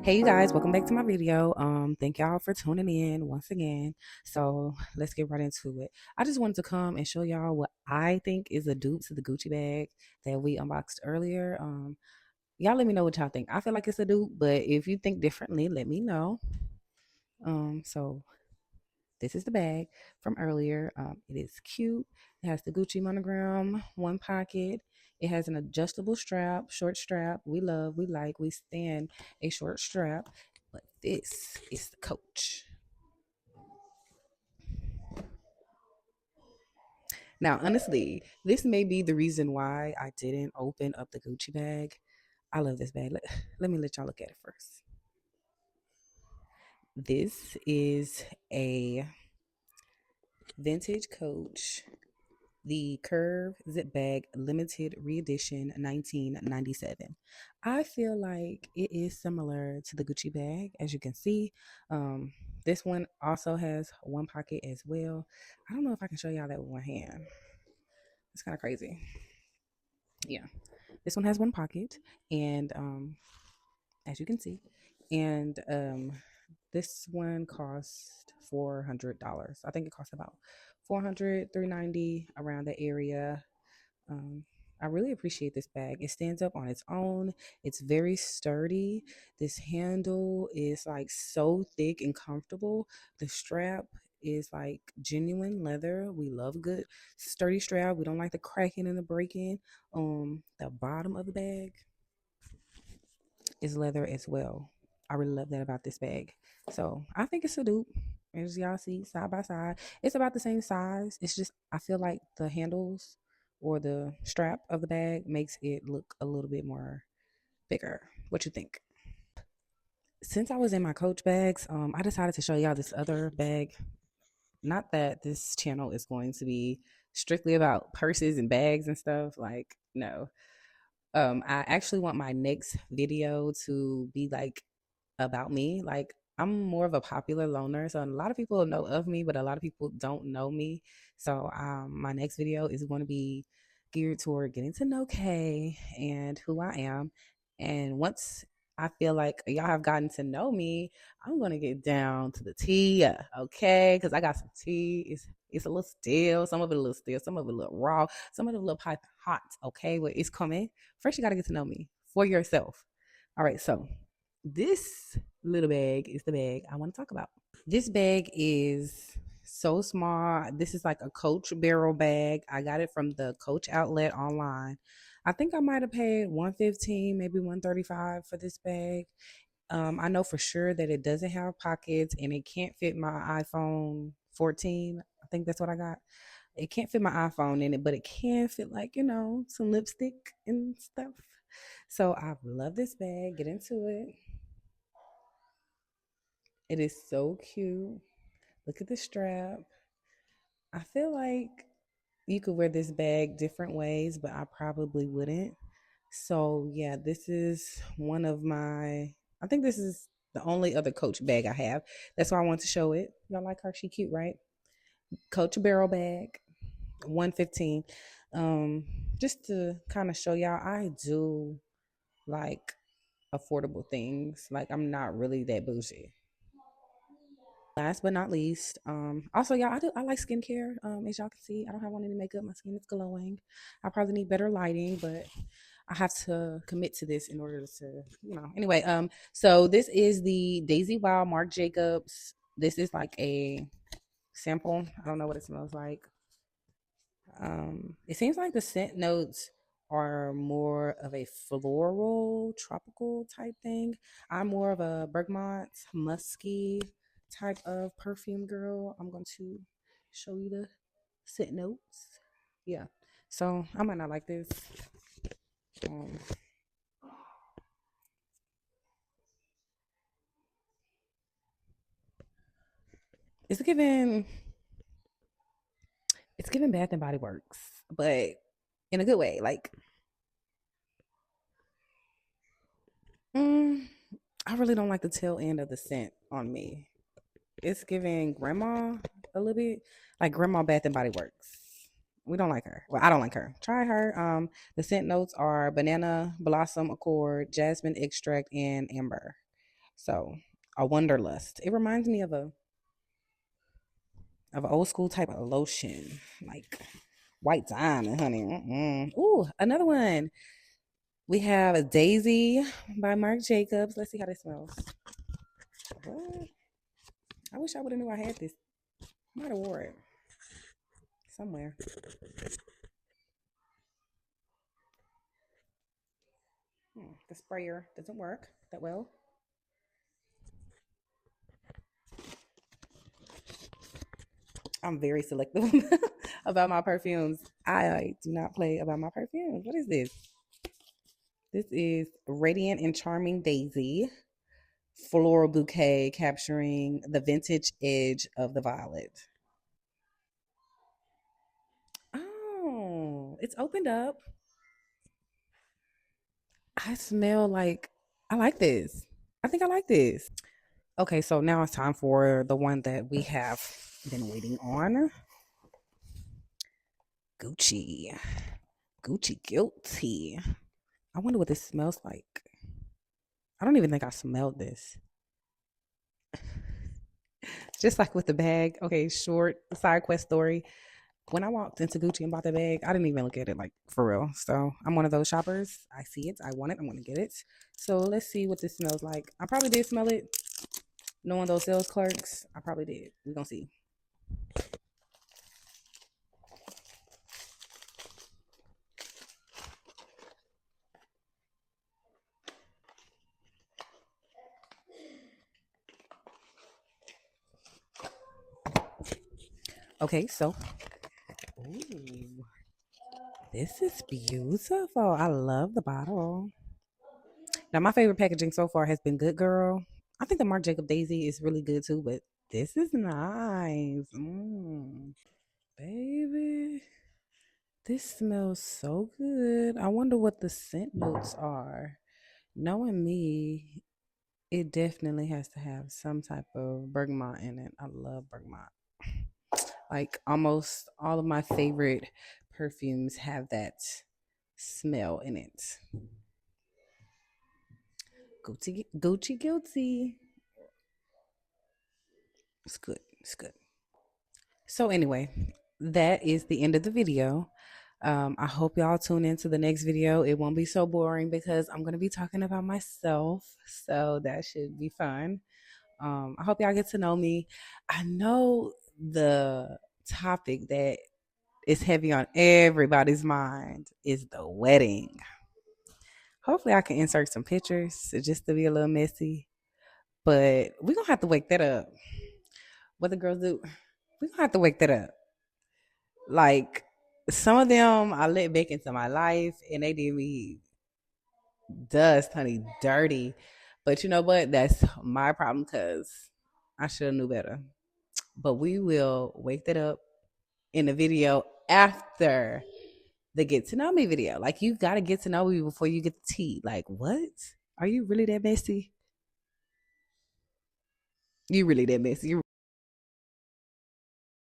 Hey you guys, welcome back to my video. Thank y'all for tuning in once again. So let's get right into it. I just wanted to come and show y'all what I think is a dupe to the Gucci bag that we unboxed earlier. Y'all let me know what y'all think. I feel like it's a dupe, but if you think differently, let me know. So this is the bag from earlier. It is cute. It has the Gucci monogram, one pocket. It has an adjustable strap, short strap. We love, we like, we stand a short strap. But this is the Coach. Now, honestly, this may be the reason why I didn't open up the Gucci bag. I love this bag. Let me let y'all look at it first. This is a vintage Coach, the Curve Zip Bag Limited Reedition 1997. I feel like it is similar to the Gucci bag, as you can see. This one also has one pocket as well. I don't know if I can show y'all that with one hand. It's kind of crazy. Yeah, this one has one pocket, and as you can see, and this one cost $400. I think it cost about 400, 390 around the area. Um, I really appreciate this bag. It stands up on its own. It's very sturdy. This handle is like so thick and comfortable. The strap is like genuine leather. We love a good sturdy strap. We don't like the cracking and the breaking. The bottom of the bag is leather as well. I really love that about this bag. So I think it's a dupe. As y'all see, side by side, it's about the same size. It's just I feel like the handles or the strap of the bag makes it look a little bit more bigger. What you think? Since I was in my Coach bags, I decided to show y'all this other bag. Not that this channel is going to be strictly about purses and bags and stuff. Like, no. I actually want my next video to be like about me. Like, I'm more of a popular loner, so a lot of people know of me, but a lot of people don't know me. So my next video is going to be geared toward getting to know Kay and who I am. And once I feel like y'all have gotten to know me, I'm gonna get down to the tea, okay? Because I got some tea. It's a little stale, some of it a little stale, some of it a little raw, some of it a little piping hot, okay? But it's coming. First, you gotta get to know me for yourself. All right, so this little bag is the bag I want to talk about. This bag is so small. This is like a Coach barrel bag. I got it from the Coach outlet online. I think I might have paid 115, maybe 135 for this bag. I know for sure that it doesn't have pockets and it can't fit my iPhone 14. I think that's what I got. It can't fit my iPhone in it, but it can fit like, some lipstick and stuff. So I love this bag. Get into it. It is so cute. Look at the strap. I feel like you could wear this bag different ways, but I probably wouldn't. So, yeah, this is one of my, I think this is the only other Coach bag I have. That's why I want to show it. Y'all like her? She cute, right? Coach barrel bag, 115. Um, just to kind of show y'all, I do like affordable things. Like, I'm not really that bougie. Last but not least, also y'all, I like skincare. As y'all can see, I don't have on any makeup. My skin is glowing. I probably need better lighting, but I have to commit to this in order to, Anyway, so this is the Daisy Wild Marc Jacobs. This is like a sample. I don't know what it smells like. It seems like the scent notes are more of a floral, tropical type thing. I'm more of a bergamot, musky type of perfume girl. I'm going to show you the scent notes. Yeah. So I might not like this. Um, it's giving Bath and Body Works, but in a good way. Like, mm, I really don't like the tail end of the scent on me. It's giving grandma a little bit, like Grandma Bath and Body Works. We don't like her. Well, I don't like her. Try her. The scent notes are banana blossom accord, jasmine extract, and amber. So a Wonderlust. It reminds me of an old school type of lotion, like white diamond, honey. Ooh, another one. We have a Daisy by Marc Jacobs. Let's see how this smells. What? I wish I would have knew I had this. Might have wore it somewhere. The sprayer doesn't work that well. I'm very selective about my perfumes. I do not play about my perfumes. What is this? This is Radiant and Charming Daisy floral bouquet capturing the vintage edge of the violet. Oh, it's opened up. I smell like I like this. I think I like this. Okay, so now it's time for the one that we have been waiting on. Gucci. Gucci Guilty. I wonder what this smells like. I don't even think I smelled this. Just like with the bag. Okay, short side quest story. When I walked into Gucci and bought the bag, I didn't even look at it like for real. So I'm one of those shoppers. I see it, I want it, I'm gonna get it. So let's see what this smells like. I probably did smell it. Knowing those sales clerks, I probably did. We're gonna see. Okay, so ooh, this is beautiful. I love the bottle. Now my favorite packaging so far has been Good Girl. I think the Marc Jacob Daisy is really good too, but this is nice. Baby, this smells so good. I wonder what the scent notes are. Knowing me, it definitely has to have some type of bergamot in it. I love bergamot. Like almost all of my favorite perfumes have that smell in it. Gucci, Gucci, guilty. It's good. It's good. So anyway, that is the end of the video. I hope y'all tune into the next video. It won't be so boring because I'm going to be talking about myself. So that should be fun. I hope y'all get to know me. I know the topic that is heavy on everybody's mind is the wedding. Hopefully, I can insert some pictures just to be a little messy. But we're going to have to wake that up. What the girls do, we're going to have to wake that up. Like, some of them I let back into my life and they did me dust, honey, dirty. But you know what? That's my problem because I should have knew better. But we will wake that up in the video after the get to know me video. Like you gotta get to know me before you get the tea. Like, what? Are you really that messy? You really that messy? You